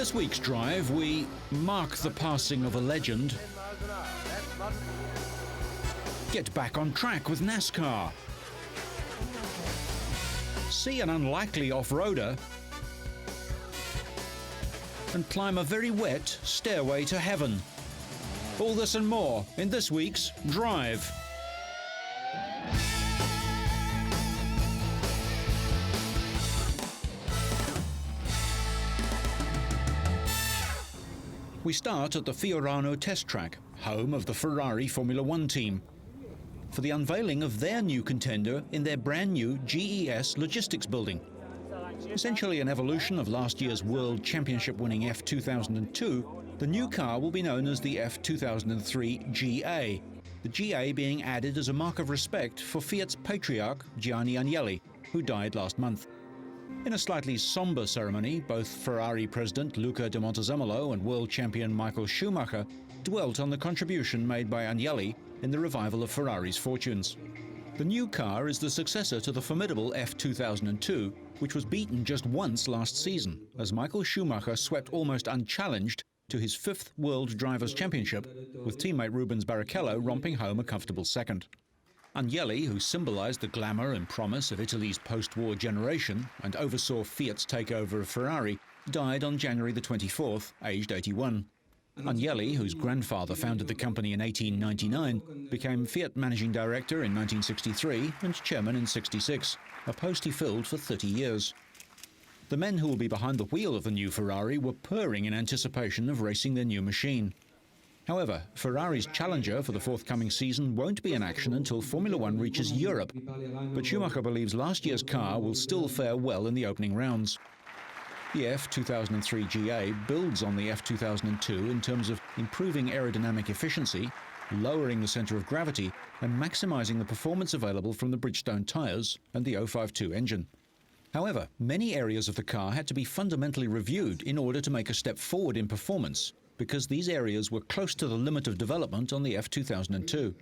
this week's drive, we mark the passing of a legend, get back on track with NASCAR, see an unlikely off-roader, and climb a very wet stairway to heaven. All this and more in this week's Drive. We start at the Fiorano test track, home of the Ferrari Formula One team, for the unveiling of their new contender in their brand new GES logistics building. Essentially an evolution of last year's World Championship-winning F2002, the new car will be known as the F2003 GA, the GA being added as a mark of respect for Fiat's patriarch Gianni Agnelli, who died last month. In a slightly somber ceremony, both Ferrari president Luca de Montezemolo and world champion Michael Schumacher dwelt on the contribution made by Agnelli in the revival of Ferrari's fortunes. The new car is the successor to the formidable F2002, which was beaten just once last season, as Michael Schumacher swept almost unchallenged to his 5th World Drivers' Championship, with teammate Rubens Barrichello romping home a comfortable second. Agnelli, who symbolised the glamour and promise of Italy's post-war generation and oversaw Fiat's takeover of Ferrari, died on January the 24th, aged 81. Agnelli, whose grandfather founded the company in 1899, became Fiat managing director in 1963 and chairman in 66, a post he filled for 30 years. The men who will be behind the wheel of the new Ferrari were purring in anticipation of racing their new machine. However, Ferrari's challenger for the forthcoming season won't be in action until Formula One reaches Europe, but Schumacher believes last year's car will still fare well in the opening rounds. The F2003 GA builds on the F2002 in terms of improving aerodynamic efficiency, lowering the centre of gravity, and maximising the performance available from the Bridgestone tyres and the 052 engine. However, many areas of the car had to be fundamentally reviewed in order to make a step forward in performance, because these areas were close to the limit of development on the F2002.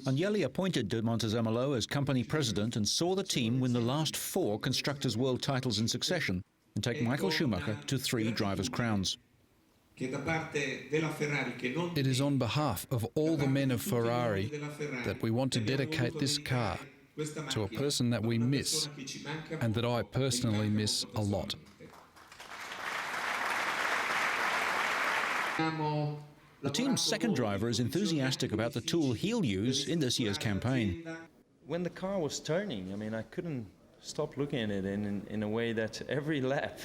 Agnelli appointed de Montezemolo as company president and saw the team win the last 4 Constructors' World titles in succession and take Michael Schumacher to 3 drivers' crowns. It is on behalf of all the men of Ferrari that we want to dedicate this car to a person that we miss and that I personally miss a lot. The team's second driver is enthusiastic about the tool he'll use in this year's campaign. When the car was turning, I couldn't stop looking at it in a way that every lap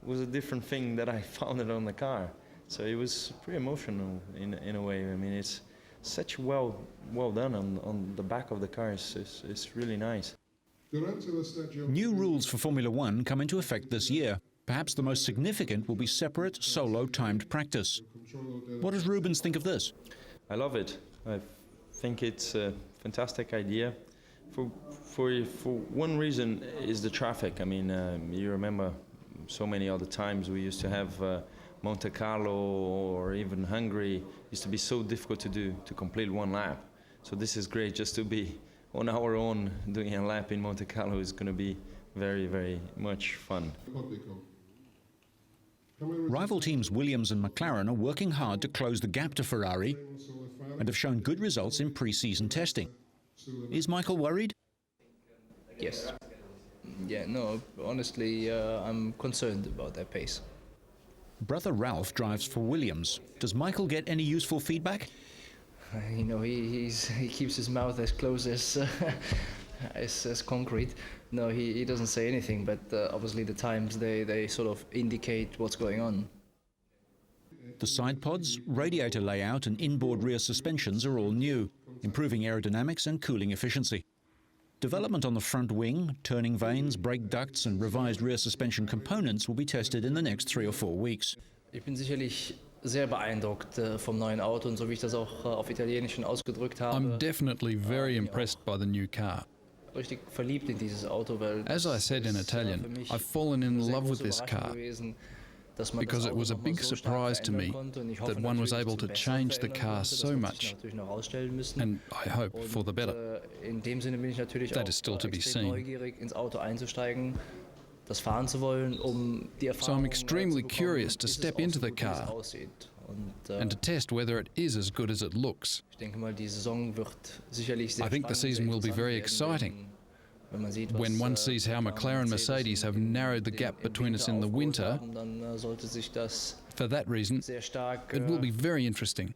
was a different thing that I found it on the car. So it was pretty emotional in a way. It's such well done on the back of the car. It's really nice. New rules for Formula One come into effect this year. Perhaps the most significant will be separate, solo timed practice. What does Rubens think of this? I love it. I think it's a fantastic idea. For one reason is the traffic. You remember so many other times we used to have Monte Carlo or even Hungary used to be so difficult to do, to complete one lap. So this is great just to be on our own doing a lap in Monte Carlo is going to be very, very much fun. Rival teams Williams and McLaren are working hard to close the gap to Ferrari and have shown good results in pre-season testing. Is Michael worried? Yes. Yeah, no, honestly, I'm concerned about their pace. Brother Ralph drives for Williams. Does Michael get any useful feedback? He keeps his mouth as close as concrete. No, he doesn't say anything, but obviously the times they sort of indicate what's going on. The side pods, radiator layout and inboard rear suspensions are all new, improving aerodynamics and cooling efficiency. Development on the front wing, turning vanes, brake ducts and revised rear suspension components will be tested in the next 3 or 4 weeks. Ich bin sicherlich sehr beeindruckt vom neuen Auto und so wie ich das auch auf Italienisch schon ausgedrückt habe. I'm definitely very impressed by the new car. Richtig verliebt in dieses Auto, weil As I said in Italian, I've fallen in love with this car because it was a big surprise to me that one was able to change the car so much, and I hope for the better. In dem Sinne bin ich natürlich That is still to be seen. neugierig ins Auto einzusteigen. So I'm extremely curious to step into the car and to test whether it is as good as it looks. I think the season will be very exciting. When one sees how McLaren and Mercedes have narrowed the gap between us in the winter, for that reason, it will be very interesting.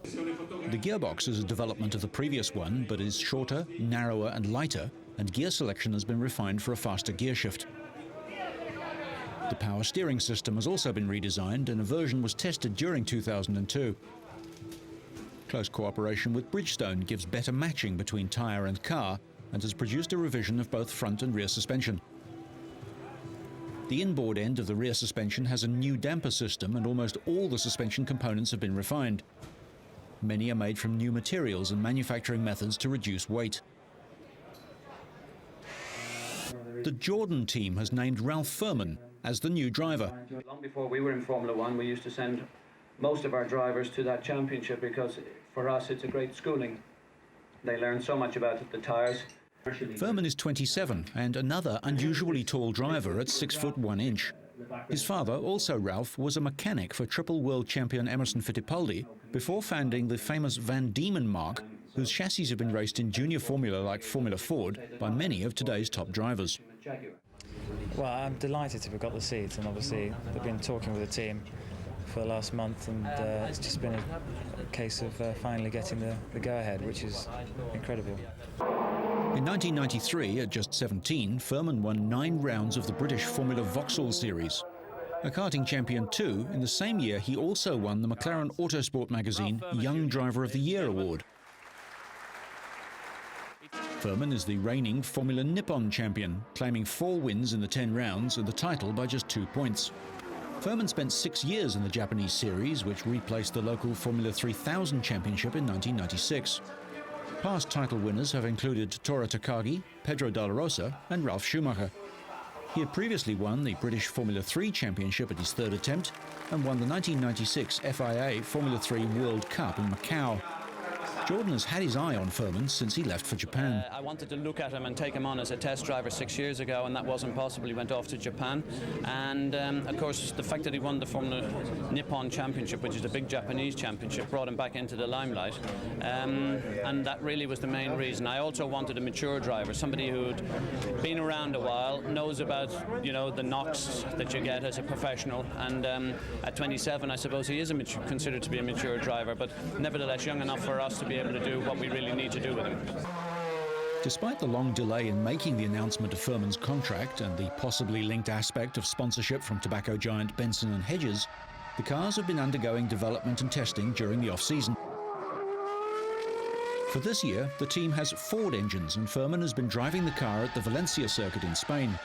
The gearbox is a development of the previous one, but is shorter, narrower and lighter, and gear selection has been refined for a faster gear shift. The power steering system has also been redesigned, and a version was tested during 2002. Close cooperation with Bridgestone gives better matching between tyre and car, and has produced a revision of both front and rear suspension. The inboard end of the rear suspension has a new damper system, and almost all the suspension components have been refined. Many are made from new materials and manufacturing methods to reduce weight. The Jordan team has named Ralph Furman as the new driver. Long before we were in Formula One, we used to send most of our drivers to that championship because for us it's a great schooling. They learn so much about the tyres. Furman is 27 and another unusually tall driver at 6 foot 1 inch. His father, also Ralph, was a mechanic for triple world champion Emerson Fittipaldi before founding the famous Van Diemen marque, whose chassis have been raced in junior formula like Formula Ford by many of today's top drivers. Well, I'm delighted to have got the seat, and obviously I've been talking with the team for the last month, and it's just been a case of finally getting the go-ahead, which is incredible. In 1993, at just 17, Furman won 9 rounds of the British Formula Vauxhall Series. A karting champion too, in the same year he also won the McLaren Autosport magazine Young Driver of the Year award. Furman is the reigning Formula Nippon champion, claiming 4 wins in the 10 rounds and the title by just 2 points. Furman spent 6 years in the Japanese series, which replaced the local Formula 3000 championship in 1996. Past title winners have included Tora Takagi, Pedro Dalla Rosa and Ralf Schumacher. He had previously won the British Formula 3 Championship at his 3rd attempt and won the 1996 FIA Formula 3 World Cup in Macau. Jordan has had his eye on Furman since he left for Japan. I wanted to look at him and take him on as a test driver 6 years ago, and that wasn't possible. He went off to Japan, and of course the fact that he won the Formula Nippon Championship, which is a big Japanese championship, brought him back into the limelight, and that really was the main reason. I also wanted a mature driver, somebody who'd been around a while, knows about the knocks that you get as a professional, and at 27 I suppose he is considered to be a mature driver, but nevertheless young enough for us to be able to do what we really need to do with him. Despite the long delay in making the announcement of Furman's contract and the possibly linked aspect of sponsorship from tobacco giant Benson and Hedges, the cars have been undergoing development and testing during the off-season. For this year, the team has Ford engines, and Furman has been driving the car at the Valencia circuit in Spain.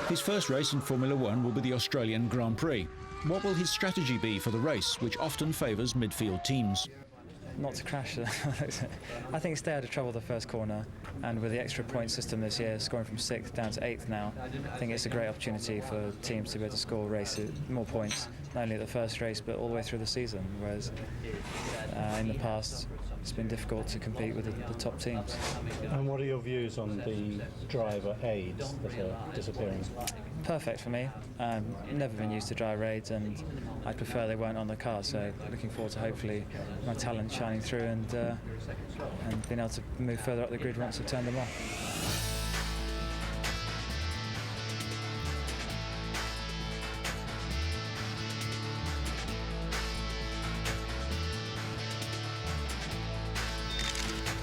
His first race in Formula One will be the Australian Grand Prix. What will his strategy be for the race, which often favours midfield teams? Not to crash. I think stay out of trouble the first corner, and with the extra point system this year, scoring from 6th down to 8th now, I think it's a great opportunity for teams to be able to score races, more points, not only at the first race but all the way through the season, whereas in the past it's been difficult to compete with the top teams. And what are your views on the driver aids that are disappearing? Perfect for me. Never been used to driver aids, and I'd prefer they weren't on the car, so looking forward to hopefully my talent shining through and being able to move further up the grid once I've turned them on.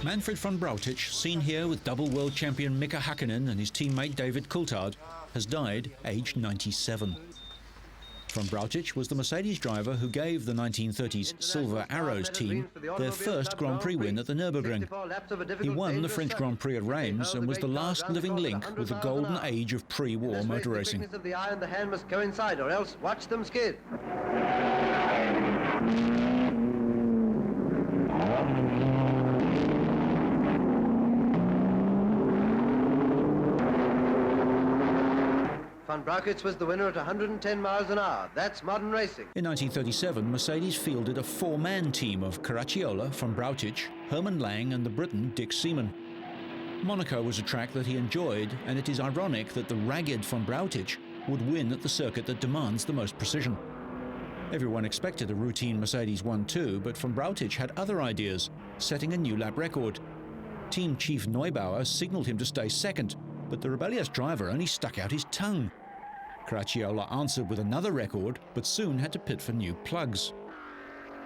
Manfred von Brautich, seen here with double world champion Mika Hakkinen and his teammate David Coulthard, has died aged 97. Von Brautich was the Mercedes driver who gave the 1930s Silver Arrows team their first Grand Prix win at the Nürburgring. He won the French Grand Prix at Reims and was the last living link with the golden age of pre-war motor racing. The quickness of the eye and the hand must coincide, or else watch them skid. Van Braukitz was the winner at 110 miles an hour. That's modern racing. In 1937, Mercedes fielded a four-man team of Caracciola, Van Brautich, Herman Lang and the Briton Dick Seaman. Monaco was a track that he enjoyed, and it is ironic that the ragged Van Brautich would win at the circuit that demands the most precision. Everyone expected a routine Mercedes 1-2, but Van Brautich had other ideas, setting a new lap record. Team chief Neubauer signalled him to stay second, but the rebellious driver only stuck out his tongue. Caracciola answered with another record, but soon had to pit for new plugs.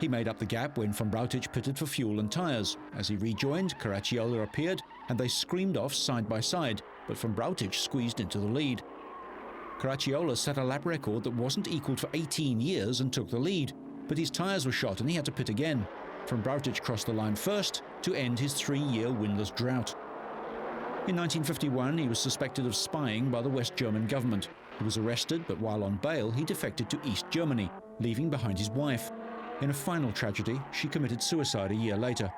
He made up the gap when Van Brautich pitted for fuel and tyres. As he rejoined, Caracciola appeared, and they screamed off side by side, but Van Brautich squeezed into the lead. Caracciola set a lap record that wasn't equalled for 18 years and took the lead, but his tyres were shot and he had to pit again. Van Brautich crossed the line first to end his 3-year winless drought. In 1951, he was suspected of spying by the West German government. He was arrested, but while on bail, he defected to East Germany, leaving behind his wife. In a final tragedy, she committed suicide a year later.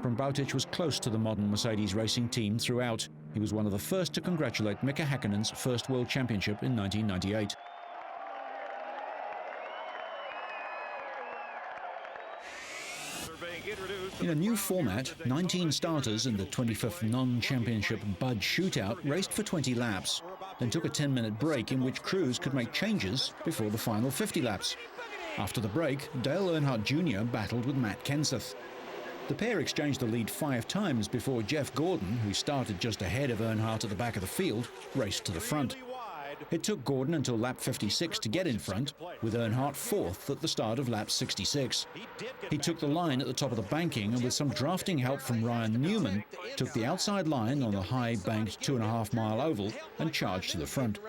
Van Brautich was close to the modern Mercedes racing team throughout. He was one of the first to congratulate Mika Häkkinen's first World Championship in 1998. In a new format, 19 starters in the 25th non-championship Bud Shootout raced for 20 laps, then took a 10-minute break in which crews could make changes before the final 50 laps. After the break, Dale Earnhardt Jr. battled with Matt Kenseth. The pair exchanged the lead 5 times before Jeff Gordon, who started just ahead of Earnhardt at the back of the field, raced to the front. It took Gordon until lap 56 to get in front, with Earnhardt 4th at the start of lap 66. He took the line at the top of the banking and with some drafting help from Ryan Newman, took the outside line on the high-banked 2.5-mile oval and charged to the front.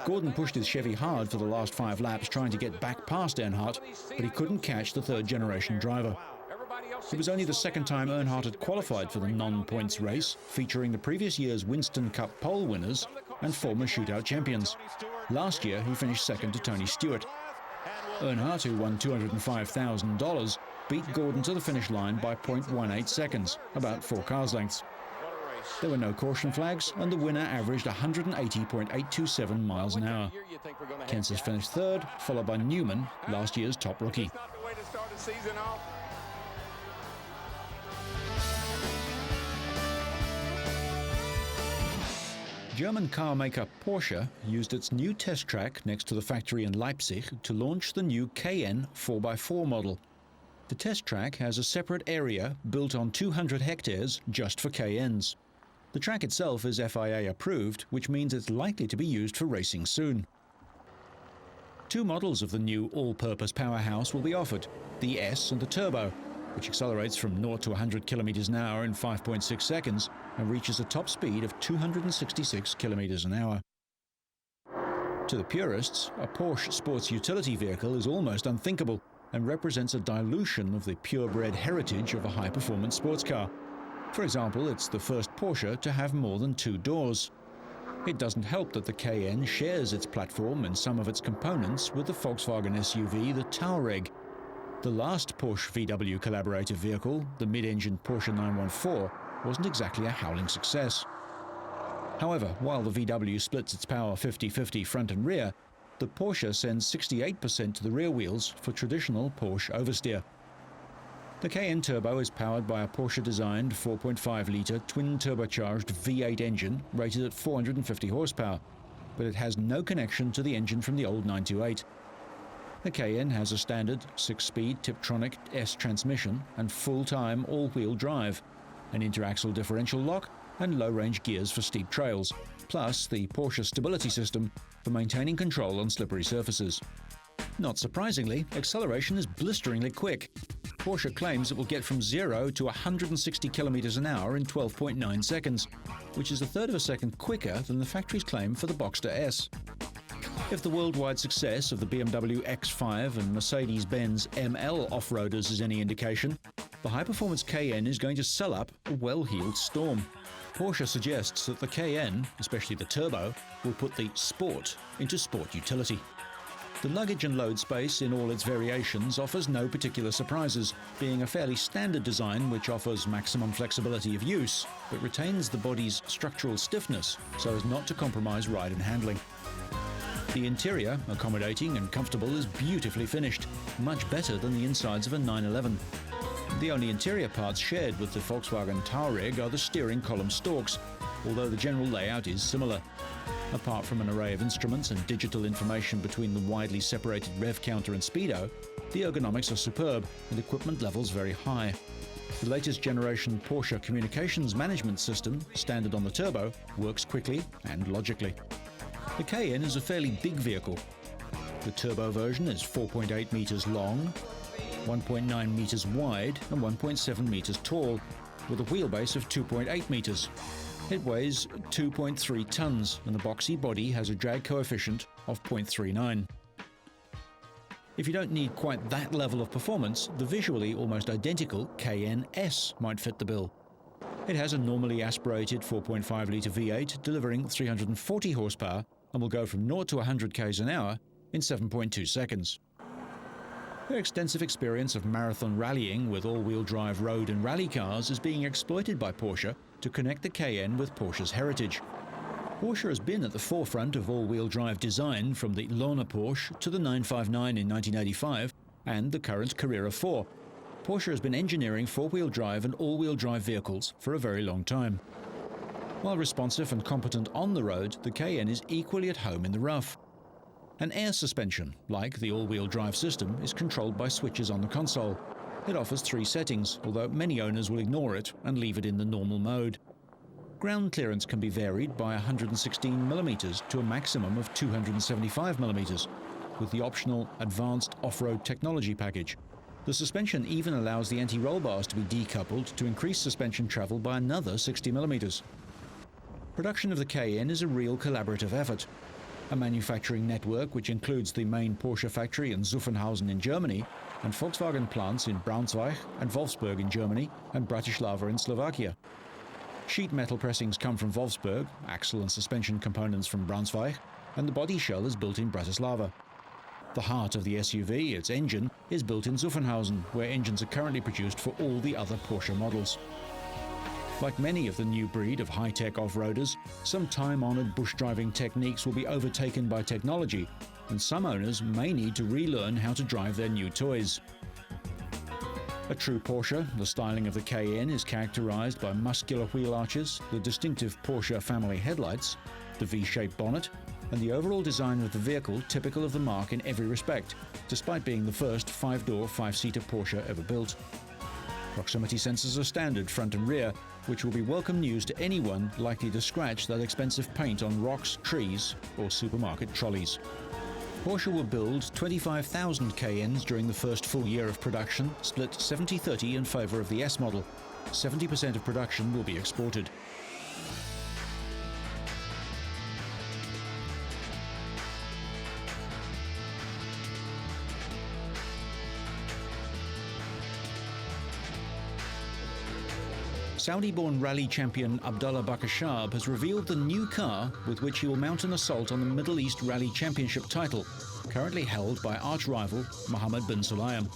Gordon pushed his Chevy hard for the last 5 laps trying to get back past Earnhardt, but he couldn't catch the third-generation driver. It was only the second time Earnhardt had qualified for the non-points race, featuring the previous year's Winston Cup pole winners and former shootout champions. Last year, he finished second to Tony Stewart. Earnhardt, who won $205,000, beat Gordon to the finish line by 0.18 seconds, about 4 cars' lengths. There were no caution flags, and the winner averaged 180.827 miles an hour. Kenseth finished third, followed by Newman, last year's top rookie. German car maker Porsche used its new test track next to the factory in Leipzig to launch the new Cayenne 4x4 model. The test track has a separate area built on 200 hectares just for Cayennes. The track itself is FIA approved, which means it's likely to be used for racing soon. 2 models of the new all-purpose powerhouse will be offered, the S and the Turbo, which accelerates from 0 to 100 kilometers an hour in 5.6 seconds and reaches a top speed of 266 kilometers an hour. To the purists, a Porsche sports utility vehicle is almost unthinkable and represents a dilution of the purebred heritage of a high-performance sports car. For example, it's the first Porsche to have more than 2 doors. It doesn't help that the Cayenne shares its platform and some of its components with the Volkswagen SUV, the Touareg. The last Porsche VW collaborative vehicle, the mid-engine Porsche 914, wasn't exactly a howling success. However, while the VW splits its power 50-50 front and rear, the Porsche sends 68% to the rear wheels for traditional Porsche oversteer. The Cayenne Turbo is powered by a Porsche-designed 4.5-litre twin-turbocharged V8 engine rated at 450 horsepower, but it has no connection to the engine from the old 928. The Cayenne has a standard 6-speed Tiptronic S transmission and full-time all-wheel drive, an interaxle differential lock and low-range gears for steep trails, plus the Porsche stability system for maintaining control on slippery surfaces. Not surprisingly, acceleration is blisteringly quick. Porsche claims it will get from 0 to 160 kilometers an hour in 12.9 seconds, which is a third of a second quicker than the factory's claim for the Boxster S. If the worldwide success of the BMW X5 and Mercedes-Benz ML off-roaders is any indication, the high-performance Cayenne is going to sell up a well-heeled Storm. Porsche suggests that the Cayenne, especially the Turbo, will put the sport into sport utility. The luggage and load space in all its variations offers no particular surprises, being a fairly standard design which offers maximum flexibility of use, but retains the body's structural stiffness so as not to compromise ride and handling. The interior, accommodating and comfortable, is beautifully finished, much better than the insides of a 911. The only interior parts shared with the Volkswagen Touareg are the steering column stalks, although the general layout is similar. Apart from an array of instruments and digital information between the widely separated rev counter and speedo, the ergonomics are superb and equipment levels very high. The latest generation Porsche communications management system, standard on the turbo, works quickly and logically. The Cayenne is a fairly big vehicle. The turbo version is 4.8 meters long, 1.9 meters wide and 1.7 meters tall, with a wheelbase of 2.8 meters. It weighs 2.3 tons and the boxy body has a drag coefficient of 0.39. If you don't need quite that level of performance, the visually almost identical Cayenne S might fit the bill. It has a normally aspirated 4.5-litre V8 delivering 340 horsepower and will go from 0 to 100 km an hour in 7.2 seconds. Their extensive experience of marathon rallying with all-wheel drive road and rally cars is being exploited by Porsche to connect the Cayenne with Porsche's heritage. Porsche has been at the forefront of all-wheel drive design from the Lohner Porsche to the 959 in 1985 and the current Carrera 4. Porsche has been engineering four-wheel drive and all-wheel drive vehicles for a very long time. While responsive and competent on the road, the Cayenne is equally at home in the rough. An air suspension, like the all-wheel drive system, is controlled by switches on the console. It offers 3 settings, although many owners will ignore it and leave it in the normal mode. Ground clearance can be varied by 116mm to a maximum of 275mm, with the optional Advanced Off-Road Technology package. The suspension even allows the anti-roll bars to be decoupled to increase suspension travel by another 60mm. Production of the Cayenne is a real collaborative effort. A manufacturing network which includes the main Porsche factory in Zuffenhausen in Germany and Volkswagen plants in Braunschweig and Wolfsburg in Germany and Bratislava in Slovakia. Sheet metal pressings come from Wolfsburg, axle and suspension components from Braunschweig, and the body shell is built in Bratislava. The heart of the SUV, its engine, is built in Zuffenhausen, where engines are currently produced for all the other Porsche models. Like many of the new breed of high-tech off-roaders, some time-honored bush driving techniques will be overtaken by technology, and some owners may need to relearn how to drive their new toys. A true Porsche, the styling of the Cayenne is characterized by muscular wheel arches, the distinctive Porsche family headlights, the V-shaped bonnet, and the overall design of the vehicle typical of the marque in every respect, despite being the first 5-door, 5-seater Porsche ever built. Proximity sensors are standard front and rear, which will be welcome news to anyone likely to scratch that expensive paint on rocks, trees, or supermarket trolleys. Porsche will build 25,000 Cayennes during the first full year of production, split 70-30 in favor of the S model. 70% of production will be exported. Saudi-born rally champion Abdullah Bakashab has revealed the new car with which he will mount an assault on the Middle East Rally Championship title, currently held by arch-rival Mohammed bin Sulayem.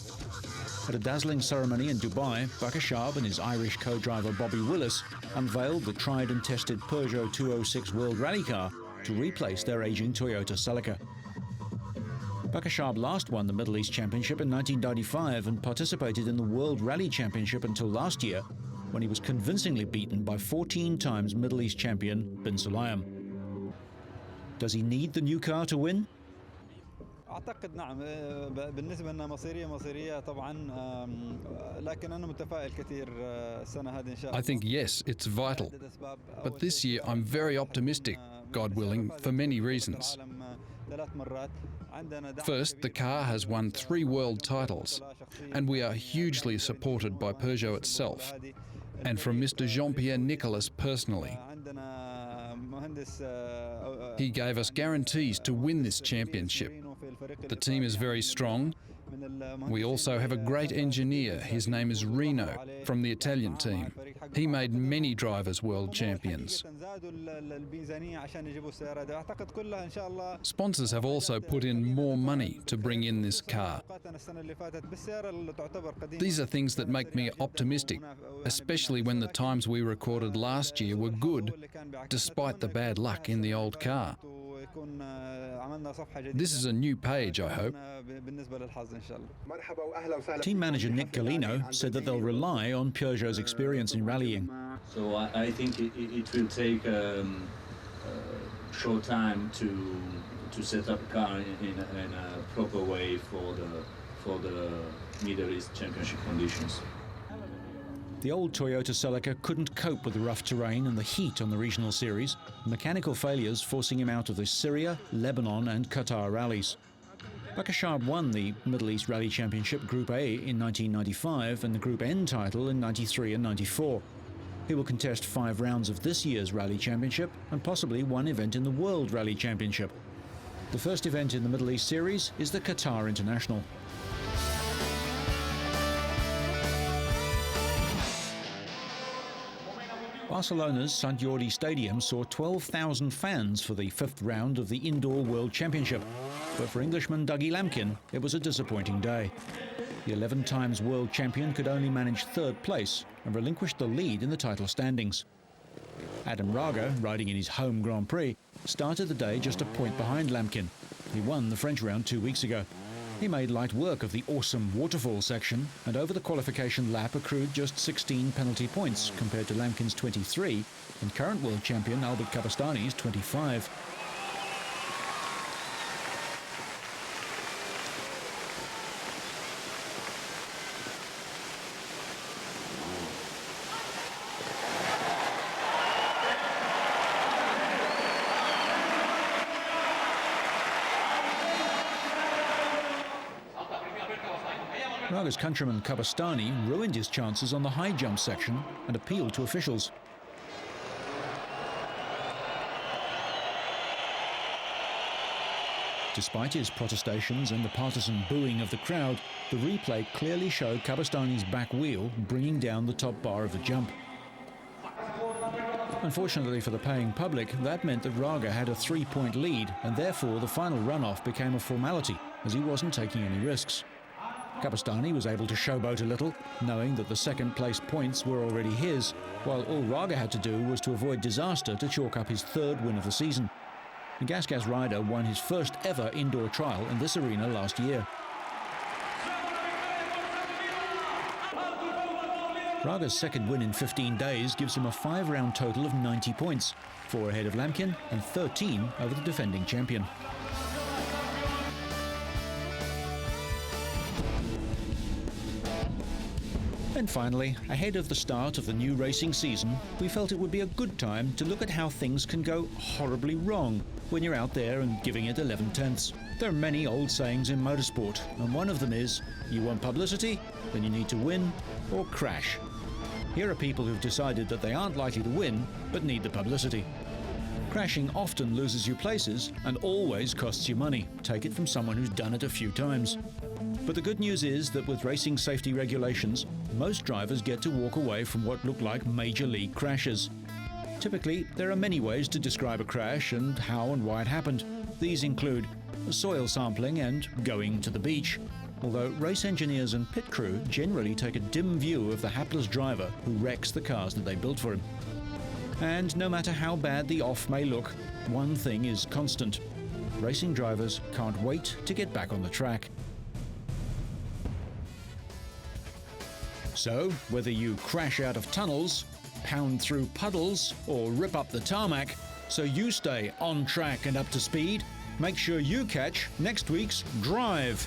At a dazzling ceremony in Dubai, Bakashab and his Irish co-driver Bobby Willis unveiled the tried and tested Peugeot 206 World Rally car to replace their aging Toyota Celica. Bakashab last won the Middle East Championship in 1995 and participated in the World Rally Championship until last year, when he was convincingly beaten by 14 times Middle East champion bin Sulayem. Does he need the new car to win? أعتقد نعم بالنسبة لنا مصيرية طبعا لكن أنا متفائل كثير السنة هذه إن شاء الله. I think yes, it's vital. But this year I'm very optimistic, God willing, for many reasons. First, the car has won 3 world titles, and we are hugely supported by Peugeot itself, and from Mr. Jean-Pierre Nicolas personally. He gave us guarantees to win this championship. The team is very strong. We also have a great engineer. His name is Reno, from the Italian team. He made many drivers world champions. Sponsors have also put in more money to bring in this car. These are things that make me optimistic, especially when the times we recorded last year were good, despite the bad luck in the old car. This is a new page, I hope. Team manager Nick Galino said that they'll rely on Peugeot's experience in rallying. So I think it will take a short time to set up a car in a proper way for the Middle East Championship conditions. The old Toyota Celica couldn't cope with the rough terrain and the heat on the regional series, mechanical failures forcing him out of the Syria, Lebanon and Qatar rallies. Bakashab won the Middle East Rally Championship Group A in 1995 and the Group N title in 93 and 94. He will contest 5 rounds of this year's Rally Championship and possibly one event in the World Rally Championship. The first event in the Middle East Series is the Qatar International. Barcelona's Sant Jordi Stadium saw 12,000 fans for the 5th round of the Indoor World Championship. But for Englishman Dougie Lampkin, it was a disappointing day. The 11 times world champion could only manage 3rd place and relinquished the lead in the title standings. Adam Raga, riding in his home Grand Prix, started the day just a point behind Lampkin. He won the French round 2 weeks ago. He made light work of the awesome waterfall section and over the qualification lap accrued just 16 penalty points compared to Lampkin's 23 and current world champion Albert Kabastani's 25. Raga's countryman Kabastani ruined his chances on the high jump section and appealed to officials. Despite his protestations and the partisan booing of the crowd, the replay clearly showed Kabastani's back wheel bringing down the top bar of the jump. Unfortunately for the paying public, that meant that Raga had a 3-point lead and therefore the final runoff became a formality as he wasn't taking any risks. Kabastani was able to showboat a little, knowing that the 2nd place points were already his, while all Raga had to do was to avoid disaster to chalk up his 3rd win of the season. The Gas rider won his first ever indoor trial in this arena last year. Raga's 2nd win in 15 days gives him a 5-round total of 90 points, 4 ahead of Lampkin and 13 over the defending champion. And finally, ahead of the start of the new racing season, we felt it would be a good time to look at how things can go horribly wrong when you're out there and giving it 11/10. There are many old sayings in motorsport, and one of them is, you want publicity, then you need to win or crash. Here are people who've decided that they aren't likely to win, but need the publicity. Crashing often loses you places and always costs you money. Take it from someone who's done it a few times. But the good news is that with racing safety regulations, most drivers get to walk away from what look like major league crashes. Typically, there are many ways to describe a crash and how and why it happened. These include soil sampling and going to the beach, although race engineers and pit crew generally take a dim view of the hapless driver who wrecks the cars that they built for him. And no matter how bad the off may look, one thing is constant. Racing drivers can't wait to get back on the track. So, whether you crash out of tunnels, pound through puddles, or rip up the tarmac, so you stay on track and up to speed, make sure you catch next week's Drive.